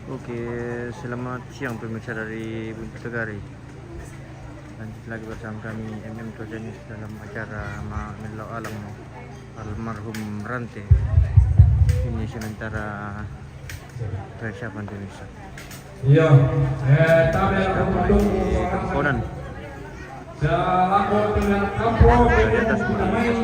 Oke, selamat siang pemirsa dari Bukit Tegari. Lanjut lagi bersama kami MM Tojanis dalam acara Melau Alam almarhum Rante. Ini sementara persiapan pemirsa. Iya, tapi aku di Kamponan. Selaku dengan kampung Di atas pemain.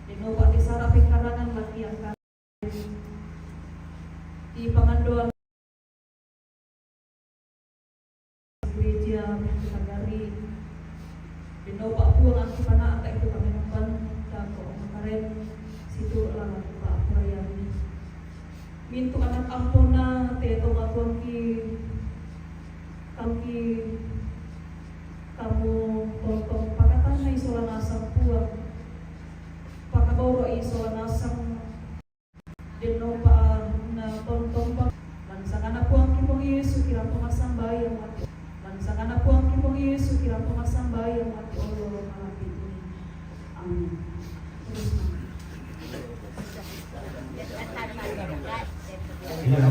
Dinopati sarap karangan laki yang di penganduan gereja Tegari dinopak pulang ang panaan tak itu kami nampan dako kemarin situ lalang Pak Prayani mintu anak ampona teto ngatuang kami kamu tonton pakatan na isola nasang puang pakabawa isola nasang dinopa na tonton pa lansangan na po ang kipong Yesu kirang pangasambay ang mati lansangan na po ang kipong Yesu kirang pangasambay ang mati olo malapit ini amin terus Iya,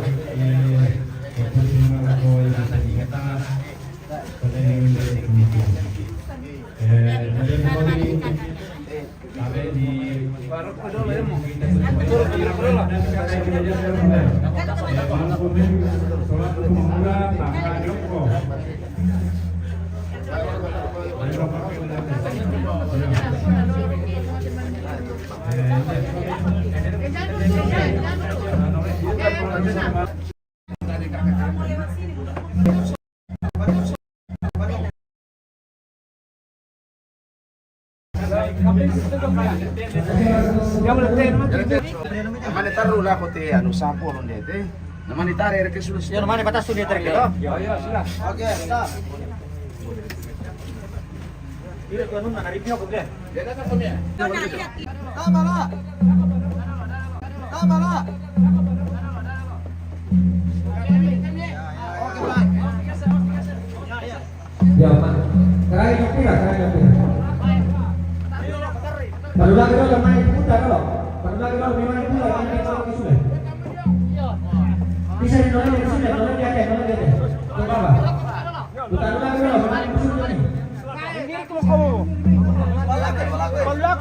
posisinya ako ay di atas. Pwede sabi di Naman taruh lah kote anu sapu anu dete. Naman itare ke sulus. Ya mana batas sudah terkait. Ya, sila. Oke, stop. Iya tuan nun na review ko dia. Tama lah. Tama lah. Oke, Pak. Ya, Pak. Sekarang yang pira. Baru lagi lo main putar lo. Baru lagi lo main putar main kalau ke sudah. Bisa dinolak ke sudah, nolak dia. Coba apa? Putar lagi lo main sudah nih.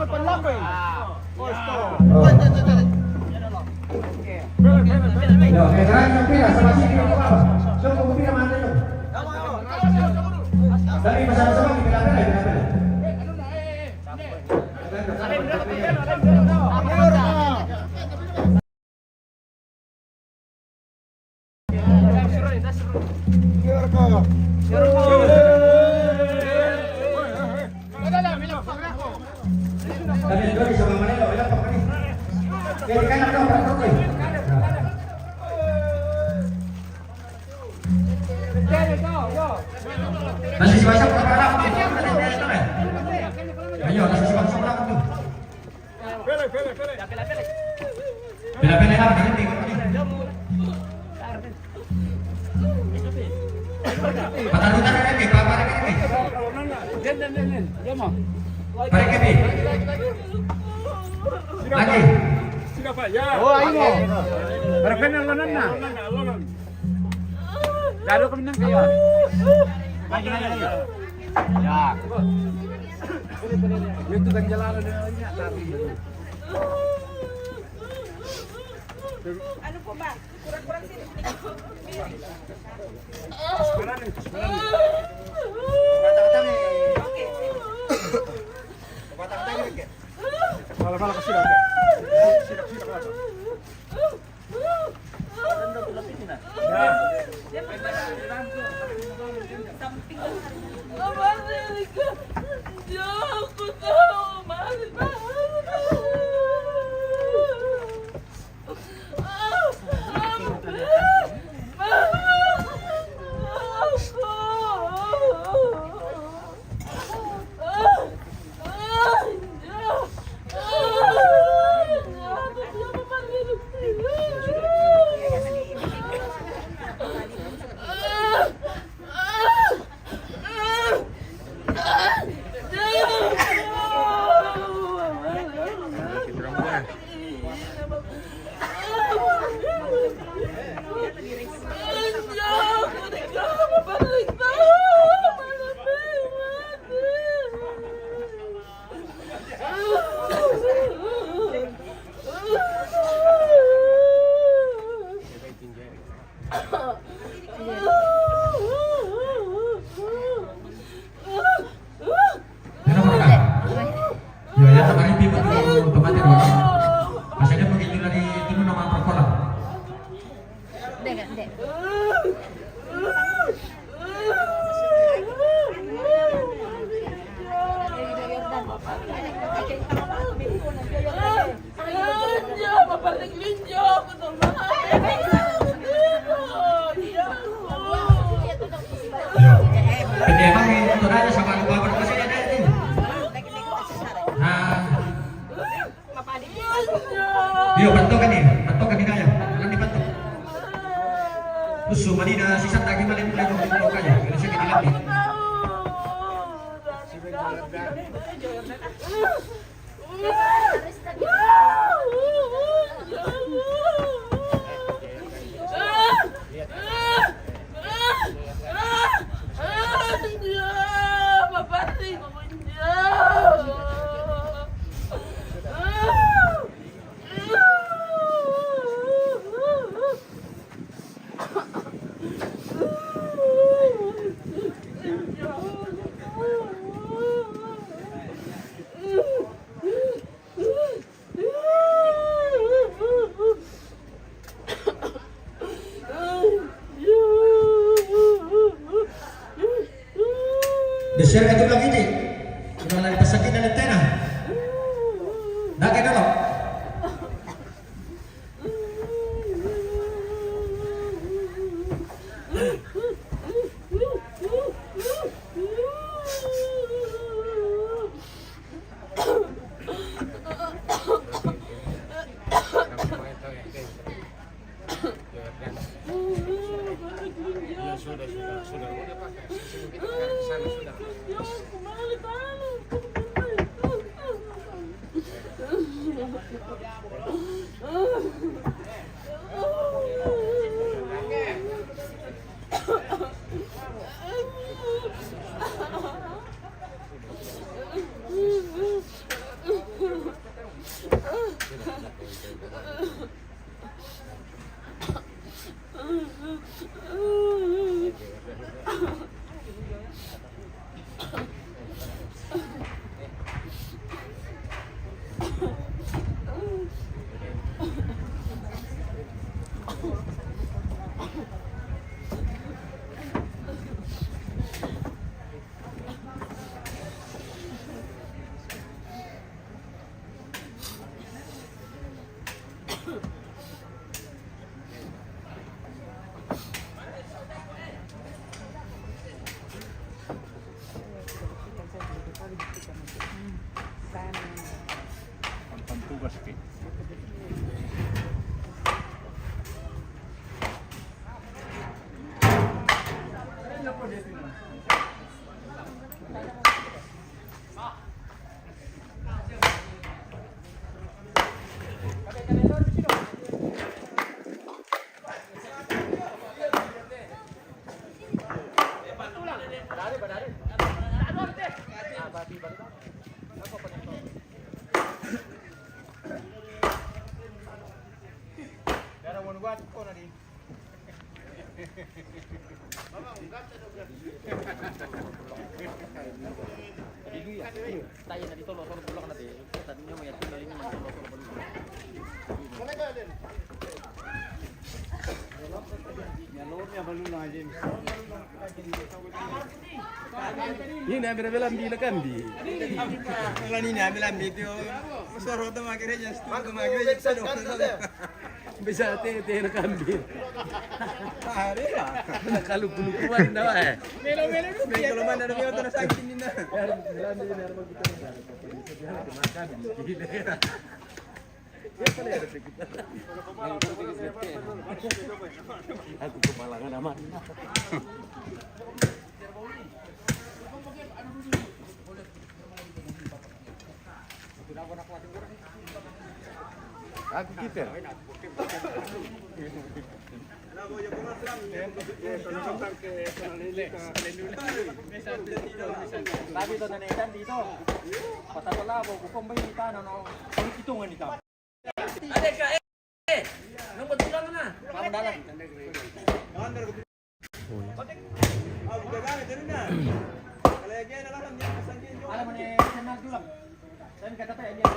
Palakot. Yo, sekarang yang pira sama sini apa? So, kau pira mana lo? Dari bersama-sama kita pilih. Nasi siwasap berapa? Ayo, nasi siwasap berapa tuh? Pila-pila apa ini? Patalutan ini, Pak, ini. Parek ini. Lagi. Oh, ayo. Berapa lonan na? Lalo kami nang kayo. Lagi. Ya. Itu kan jalan niya tari. Ano po ba? Kurang-kurang sini. Okay. Malah kasi dati. Yo, bantu kan ni kaya. Jangan dibantu. Usu Madina sisa lagi malin mulai untuk kaya. Ini saya kini lagi. Ini ambil bilang kan di. Kalau ini ambil video, suara otak makanya studio makanya sudah. Bisa tete kambil. Hari lah. Kalau bulu-buluan dah eh. Melo-melo tu. Kalau mana ada video terus sakit ni dah. Biar ni biar kita. Makan di. Aku kemalangan amat. Aku kita. Sabi to na netan dito. Patawala ko kung may kita no hitungan ikaw. Ade ka nang betulan na. Kamu dalam. Ah, buka gamit din na. Kalagyan na lang niya pasangkin yo. Alam mo ni senag dulang. Sen kata pa niya.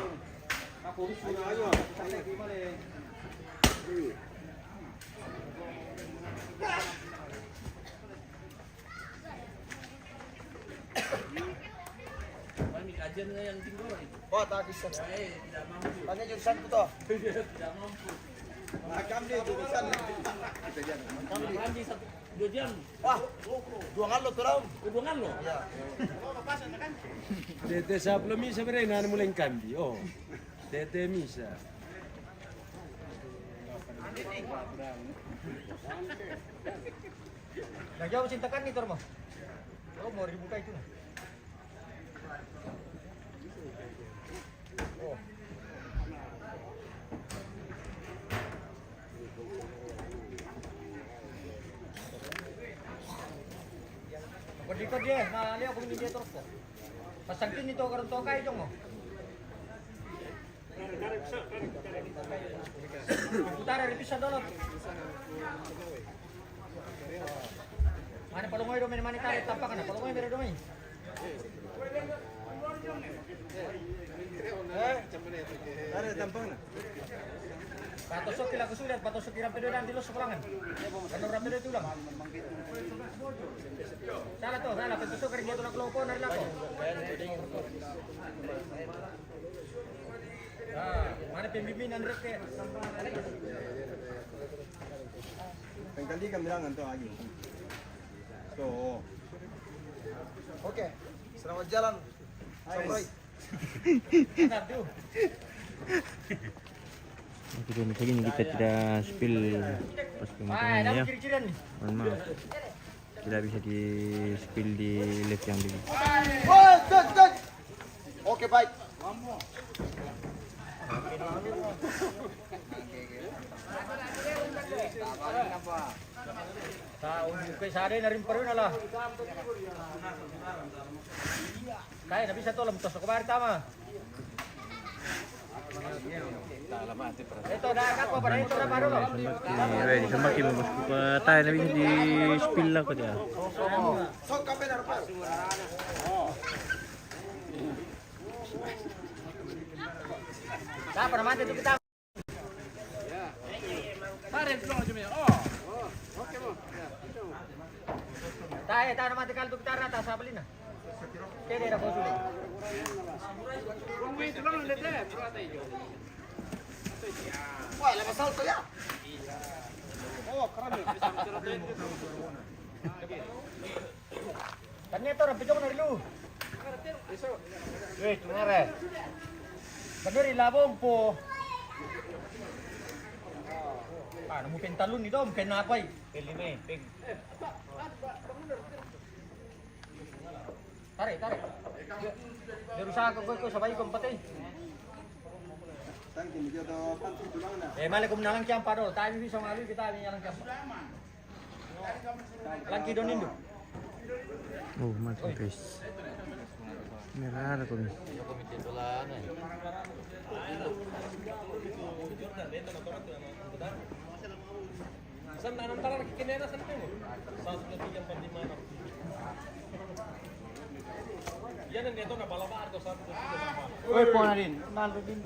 Ako rin na ayo. Sa di male. Kami kajian yang tinggal itu. Oh, tadi sana. Tidak mampu. Tanya jurusan itu toh. Tidak mampu. Makam dia jurusan. Kita jalan. Makam di 2 jam. Wah, 2 ngalo tuh ram. 2 ngalo. Ya. Oh, papasan kan? Tete sebelum misa berenang mulai kambi. Oh. Tete misa. Nah, jauh cintakan nih Tormo. Oh, mau dibuka itu nah. Oh. Berdikot dia, nah lihat aku ini dia terus kok. Pasangkin itu karun tokai dong mo. Putar dari pisah dulu. Mana palungoy do mana tarik tapak na palungoy meron do may. Ada tampang na. Patusok kila kusulat, patusok kira pedo dan dilos sekolangan. Kan ora pedo tulang. Salah to, salah patusok kerja tulak lopo na lako. Ah, mana pembimbingan rek ke? Tadi kami bilang anto lagi. So. Oke. Selamat jalan. Sampai. Jadi misalnya kita tidak spill pas pemainnya ya. Mohon maaf. Tidak bisa di spill di live yang dulu. Oke, baik. Sa kay sare na rin pareho na lah. Kaya na bisa to lam tos ko bari tama. Ito dagat ko para ito na paro lo. Ready sa maki mo ko tayo na di spill lang ko dia. Dapat naman dito kita. Tayo naman tikal dito kita rata sa balina. Kaya na ko sulit. Wah, lepas salto ya. Kanya to rapid ko na rilu. Wait, tungare. Kanuri labong po. Ah, namu pentalun ito, mungkin napay. Pelime, peg. Tarik. Dirusaha ko sabay ko patay. Mali ko na lang kiyang paro. Tayo bisa ngali kita niya lang kiyang. Lagi donin do. Oh, mati guys. Merah ko ni. Saan na nang tarang kinera sa mo? Sa tuloy pandimana. Yan ang neto na balabar to sa tuloy. Oy, po na rin. Nalo din.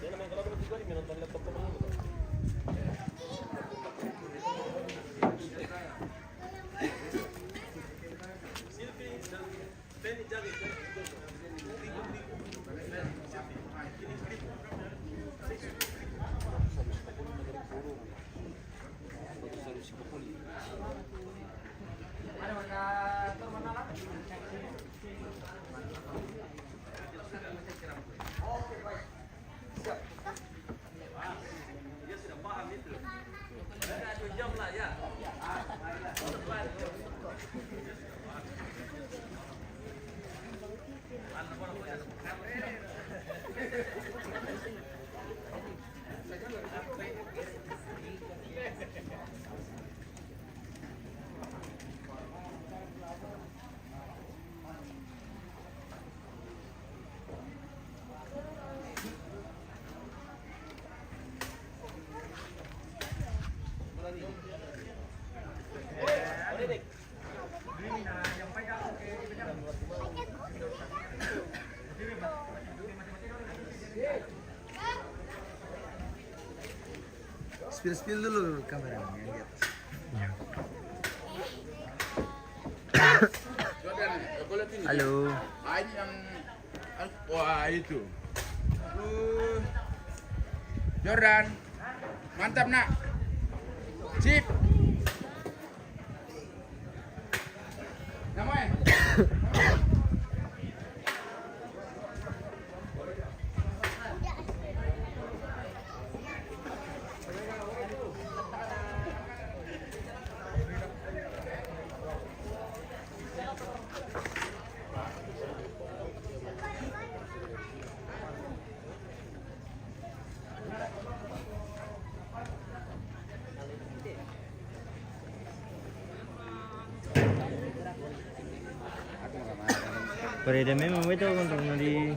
Yan naman kalau begitu gua minum dari laptop teman lu. Spill dulu kamera. Halo. Yang wah itu. Jordan. Mantap nak. Sip. Namanya. Pareda memang betul untuk nanti.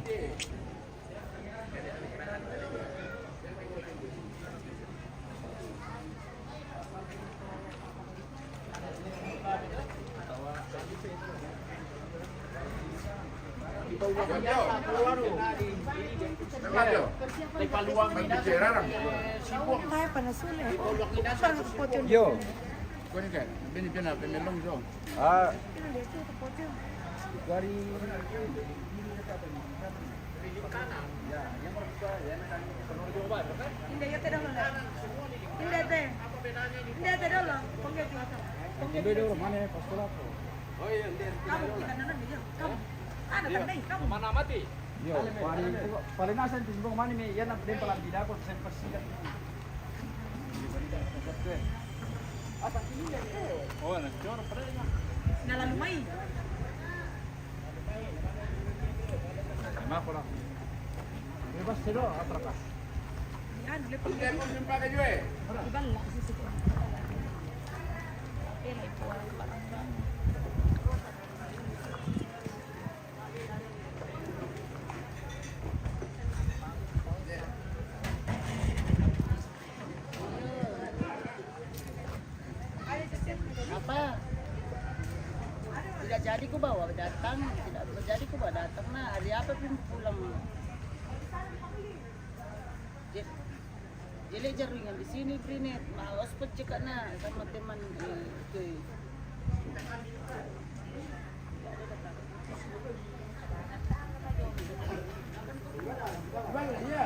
Kaya pa na suli. Parang potyon. Yo. Kau ni kan, bini pemelong tu. Ah, Ito potyon. dari Hindi, yung tedolo na. Hindi, te. Hindi, tedolo. Pagkati ito. Hindi dulu mana paskola tu. Kamu, kita nanan niya. Kamu. Ano, tanay, kamu. Mana mati? Yo, paling nasan tu sebelum mana ni? Yan din pala bida ko sa pasigat. Oh, nak cor pada ni. Nalalumay. Yan, lepas Hindi mo yung package mo eh. ibala kasi sa Pero ipo parang Apa? Tidak jadi ko ba? Wag datang. Tidak jadi ko ba? Datang na. Hari apa pun pulang. Jadi jaringan di sini Prinet. Maos pa cek na sama teman itu. Ibala, iya.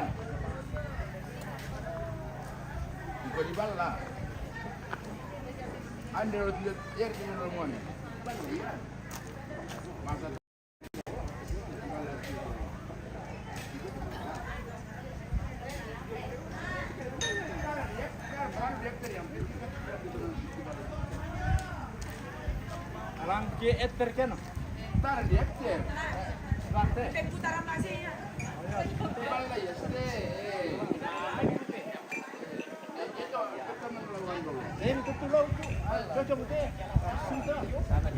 Ikaw ibala. Anda harus lihat air di rumah ni. Ibala, iya. Masa Alang ke eter kan? taruh di ekster. Rante. putaran masih ya. Ibala, ya sudah. Itu melawan dulu. Ini tutulaw ko. Cocok mo te. Suka.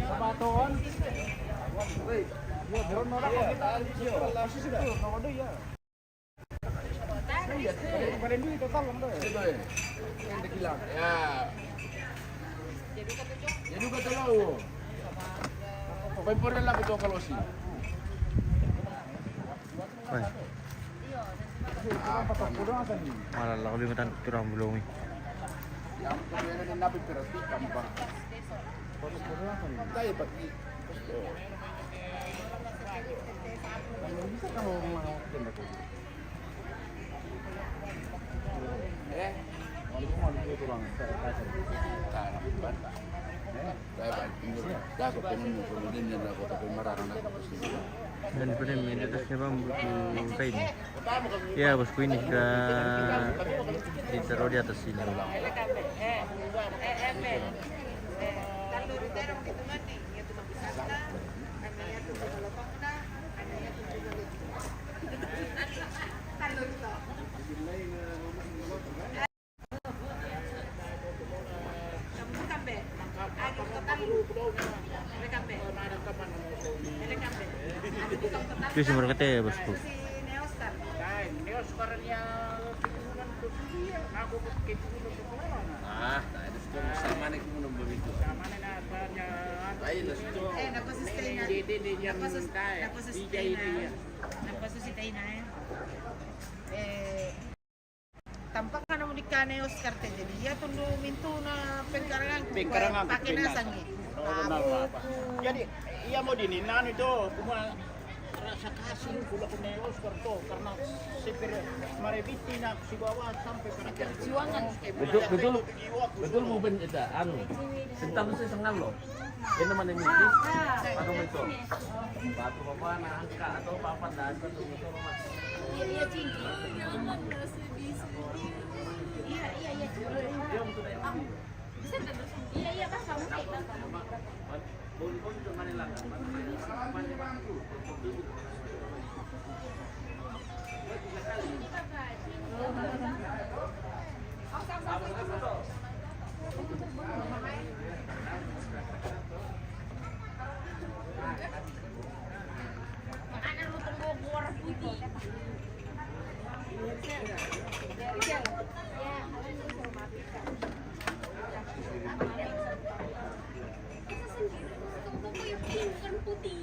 Sabaton. Yo, drone mo ako kita. Yo, lasi sudah. Kamu ya. Kemarin dulu total lang doy. Itu ya. Yang terkilang. Ya. Jadi kata lo. Pemporan lah betul kalau sih. Wah, malah lah kalimutan turang belum. Yang kemudian yang nabi berarti gampang. Tayo pati. Bisa kamu mau tenda ko. Kalau mau lebih kurang Dan pada atasnya bang butuh kain. Ya bosku ini sudah ditaruh di atas sini. Itu sumber kata ya bosku. Tampak kan mau dikane Oscar teh jadi dia tundu mintu na pengkarangan pakai nasangi. Jadi iya mau dininan itu cuma rasa kasih pula ke Oscar tuh karena sipir maribiti na si bawah sampai pada perjuangan. Betul mau ben itu anu. Sentam saya sengal loh. Ini namanya mimpi. Atau itu. Batu apa na angka atau papan dan satu itu mas. Iya cinci. Iya pas kamu kita. Makanan lu tunggu keluar putih. Bukan putih.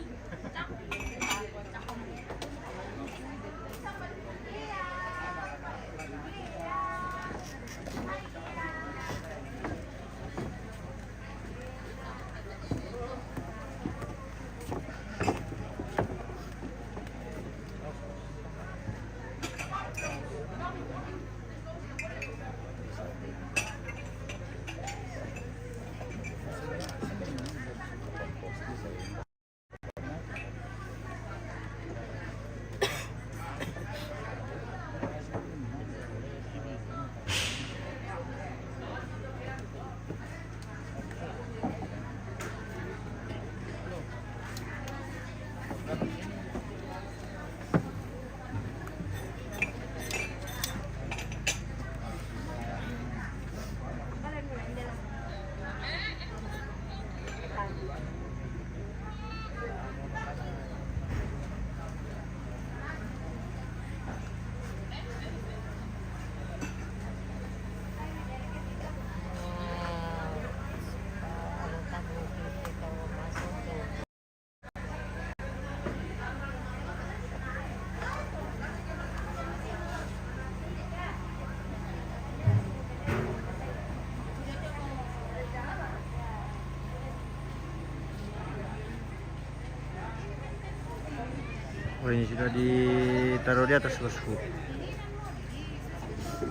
ini sudah ditaruh di atas bosku.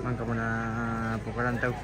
Mangka mana pukaran tahu.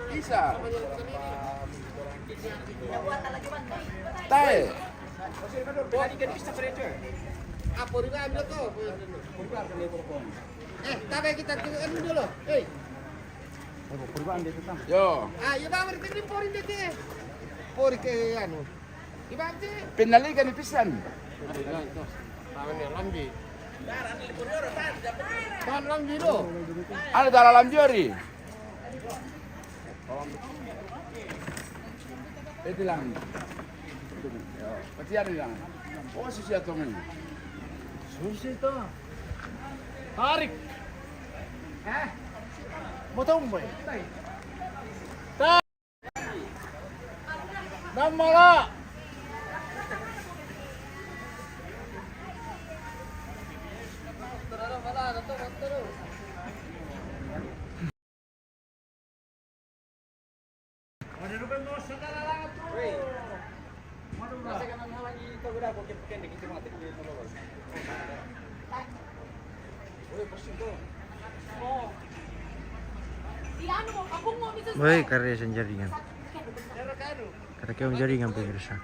Bisa. Tahu. Tapi kita tunggu dulu. Yo. Ayo bang, berarti porin deh. Pori ke anu. Ibang sih. Penalikan ni pisan. Tahan lang dulu. Ano dalam jori? Itu lang. Pati ano lang. Oh, susi ato mo. Susi to. Tarik. Motong boy. Namala. Woi, karya jaringan. Karena kayak jaringan pemirsa.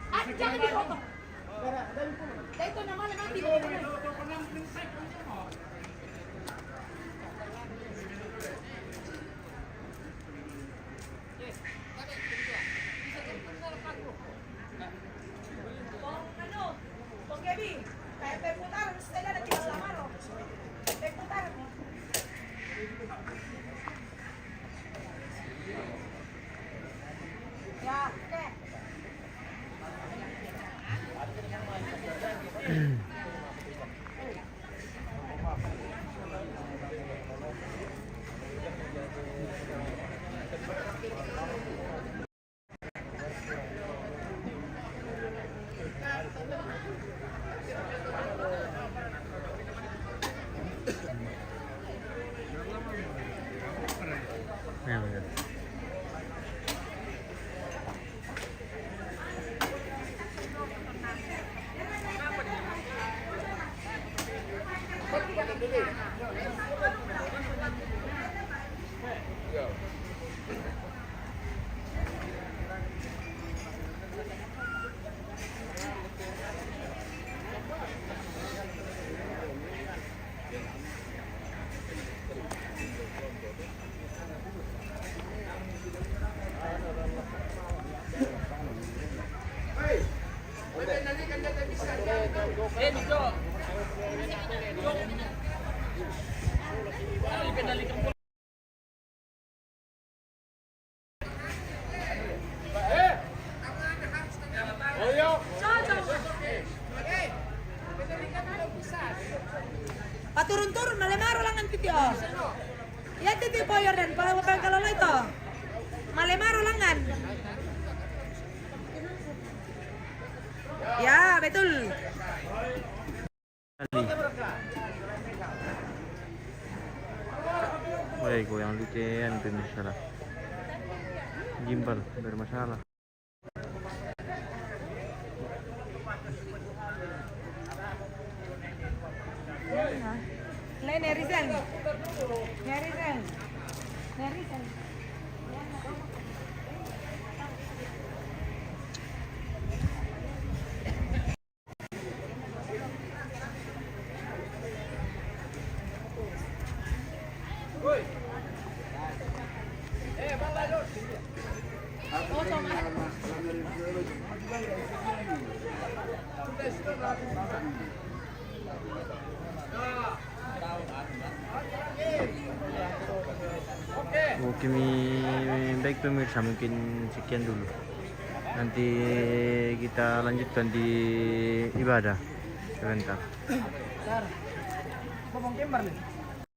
Ya, benar. Paturun-turun, malemaro lang ang titio. Yan titio boyor dan, kalau ito. Malemaro langan. Ya, betul. Woi, goyang lukian pemirsa lah. Gimbal bermasalah. Nerizen. Nerizen. Nerizen. Oke, baik pemirsa, mungkin sekian dulu. Nanti kita lanjutkan di ibadah sebentar. Ngomong kembar nih.